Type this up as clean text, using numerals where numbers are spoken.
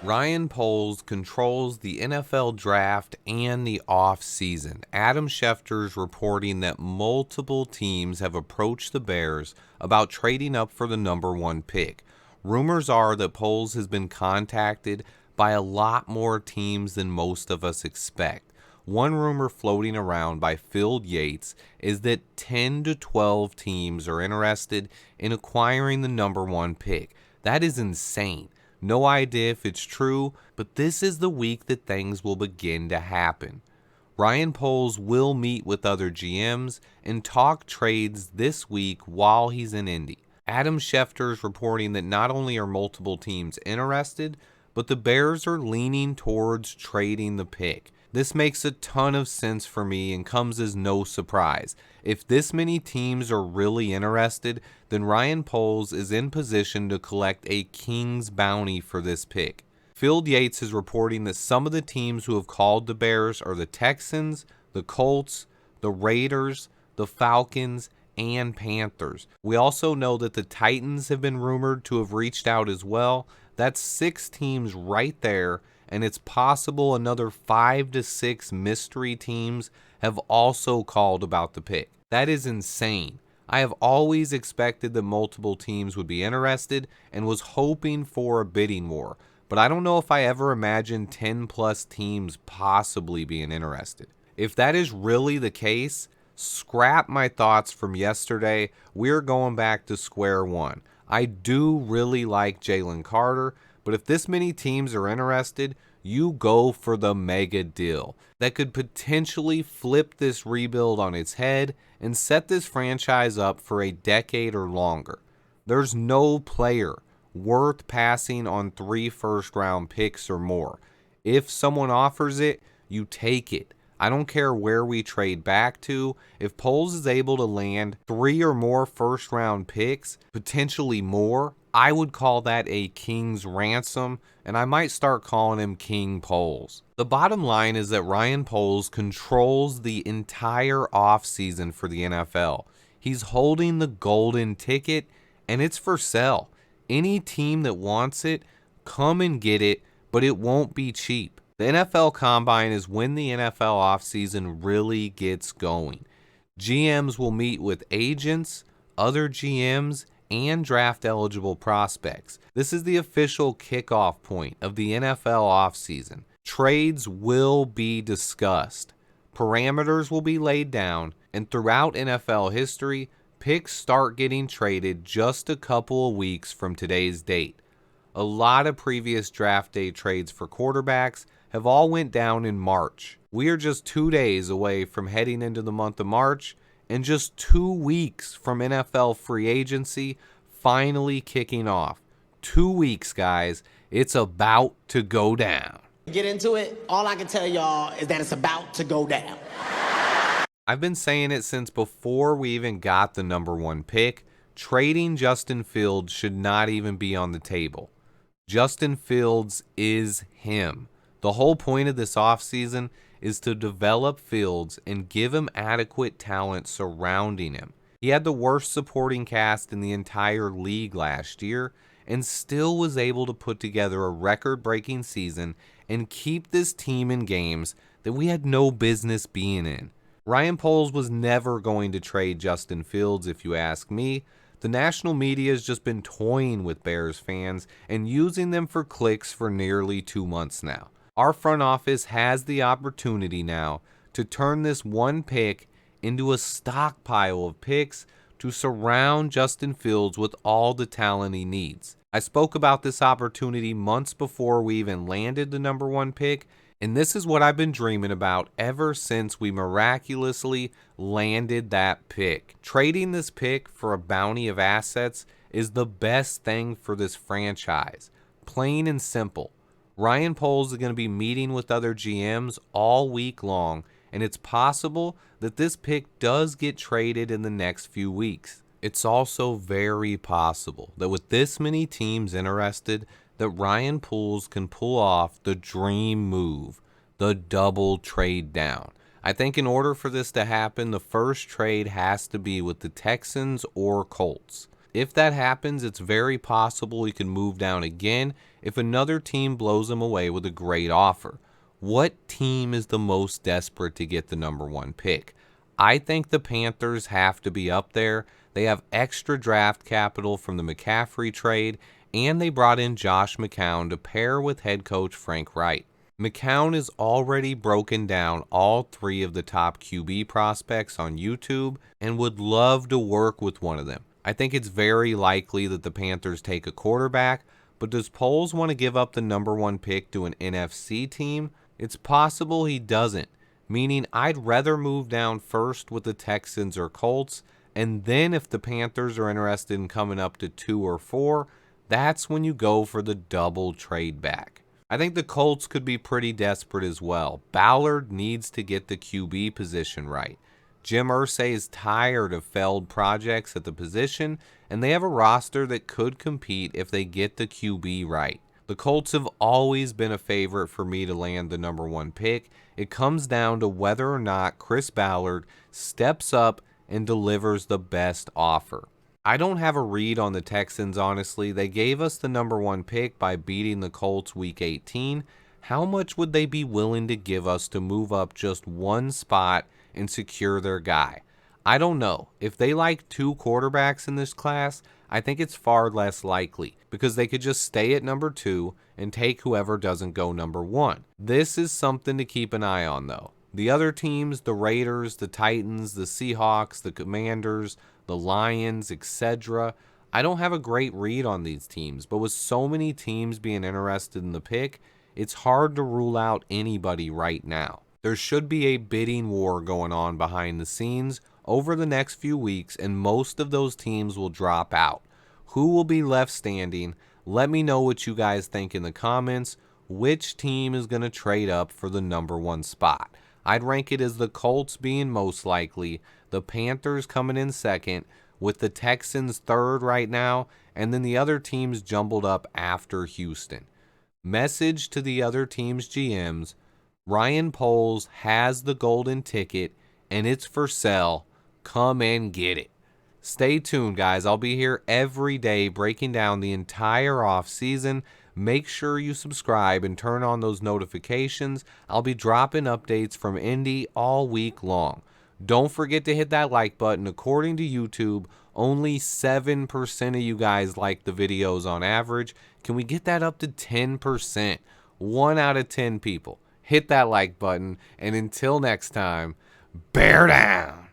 Ryan Poles controls the NFL draft and the off-season. Adam Schefter's reporting that multiple teams have approached the Bears about trading up for the number one pick. Rumors are that Poles has been contacted by a lot more teams than most of us expect. One rumor floating around by Phil Yates is that 10 to 12 teams are interested in acquiring the number one pick. That is insane. No idea if it's true, but this is the week that things will begin to happen. Ryan Poles will meet with other GMs and talk trades this week while he's in Indy. Adam Schefter is reporting that not only are multiple teams interested, but the Bears are leaning towards trading the pick. This makes a ton of sense for me and comes as no surprise. If this many teams are really interested, then Ryan Poles is in position to collect a king's bounty for this pick. Phil Yates is reporting that some of the teams who have called the Bears are the Texans, the Colts, the Raiders, the Falcons, and Panthers. We also know that the Titans have been rumored to have reached out as well. That's 6 teams right there, and it's possible another 5 to 6 mystery teams have also called about the pick. That is insane. I have always expected that multiple teams would be interested and was hoping for a bidding war, but I don't know if I ever imagined 10 plus teams possibly being interested. If that is really the case, scrap my thoughts from yesterday. We're going back to square one. I do really like Jalen Carter, but if this many teams are interested, you go for the mega deal that could potentially flip this rebuild on its head and set this franchise up for a decade or longer. There's no player worth passing on 3 first-round picks or more. If someone offers it, you take it. I don't care where we trade back to. If Poles is able to land 3 or more first-round picks, potentially more, I would call that a king's ransom, and I might start calling him King Poles. The bottom line is that Ryan Poles controls the entire offseason for the NFL. He's holding the golden ticket, and it's for sale. Any team that wants it, come and get it, but it won't be cheap. The NFL Combine is when the NFL offseason really gets going. GMs will meet with agents, other GMs, and draft-eligible prospects. This is the official kickoff point of the NFL offseason. Trades will be discussed. Parameters will be laid down, and throughout NFL history, picks start getting traded just a couple of weeks from today's date. A lot of previous draft day trades for quarterbacks have all went down in March. We are just 2 days away from heading into the month of March and just 2 weeks from NFL free agency finally kicking off. 2 weeks, guys. It's about to go down. Get into it. All I can tell y'all is that it's about to go down. I've been saying it since before we even got the number one pick. Trading Justin Fields should not even be on the table. Justin Fields is him. The whole point of this offseason is to develop Fields and give him adequate talent surrounding him. He had the worst supporting cast in the entire league last year and still was able to put together a record-breaking season and keep this team in games that we had no business being in. Ryan Poles was never going to trade Justin Fields, if you ask me. The national media has just been toying with Bears fans and using them for clicks for nearly 2 months now. Our front office has the opportunity now to turn this one pick into a stockpile of picks to surround Justin Fields with all the talent he needs. I spoke about this opportunity months before we even landed the number one pick, and this is what I've been dreaming about ever since we miraculously landed that pick. Trading this pick for a bounty of assets is the best thing for this franchise. Plain and simple. Ryan Poles is going to be meeting with other GMs all week long, and it's possible that this pick does get traded in the next few weeks. It's also very possible that with this many teams interested, that Ryan Poles can pull off the dream move, the double trade down. I think in order for this to happen, the first trade has to be with the Texans or Colts. If that happens, it's very possible he can move down again if another team blows him away with a great offer. What team is the most desperate to get the number 1 pick? I think the Panthers have to be up there. They have extra draft capital from the McCaffrey trade, and they brought in Josh McCown to pair with head coach Frank Reich. McCown has already broken down all 3 of the top QB prospects on YouTube and would love to work with one of them. I think it's very likely that the Panthers take a quarterback, but does Poles want to give up the number 1 pick to an NFC team? It's possible he doesn't, meaning I'd rather move down first with the Texans or Colts, and then if the Panthers are interested in coming up to 2 or 4, that's when you go for the double trade back. I think the Colts could be pretty desperate as well. Ballard needs to get the QB position right. Jim Irsay is tired of failed projects at the position, and they have a roster that could compete if they get the QB right. The Colts have always been a favorite for me to land the number 1 pick. It comes down to whether or not Chris Ballard steps up and delivers the best offer. I don't have a read on the Texans, honestly. They gave us the number 1 pick by beating the Colts week 18. How much would they be willing to give us to move up just 1 spot and secure their guy? I don't know. If they like 2 quarterbacks in this class, I think it's far less likely because they could just stay at number 2 and take whoever doesn't go number 1. This is something to keep an eye on, though. The other teams, the Raiders, the Titans, the Seahawks, the Commanders, the Lions, etc., I don't have a great read on these teams, but with so many teams being interested in the pick, it's hard to rule out anybody right now. There should be a bidding war going on behind the scenes over the next few weeks, and most of those teams will drop out. Who will be left standing? Let me know what you guys think in the comments. Which team is going to trade up for the number 1 spot? I'd rank it as the Colts being most likely, the Panthers coming in second, with the Texans third right now, and then the other teams jumbled up after Houston. Message to the other teams' GMs, Ryan Poles has the golden ticket, and it's for sale. Come and get it. Stay tuned, guys. I'll be here every day breaking down the entire offseason. Make sure you subscribe and turn on those notifications. I'll be dropping updates from Indy all week long. Don't forget to hit that like button. According to YouTube, only 7% of you guys like the videos on average. Can we get that up to 10%? 1 out of 10 people. Hit that like button, and until next time, bear down.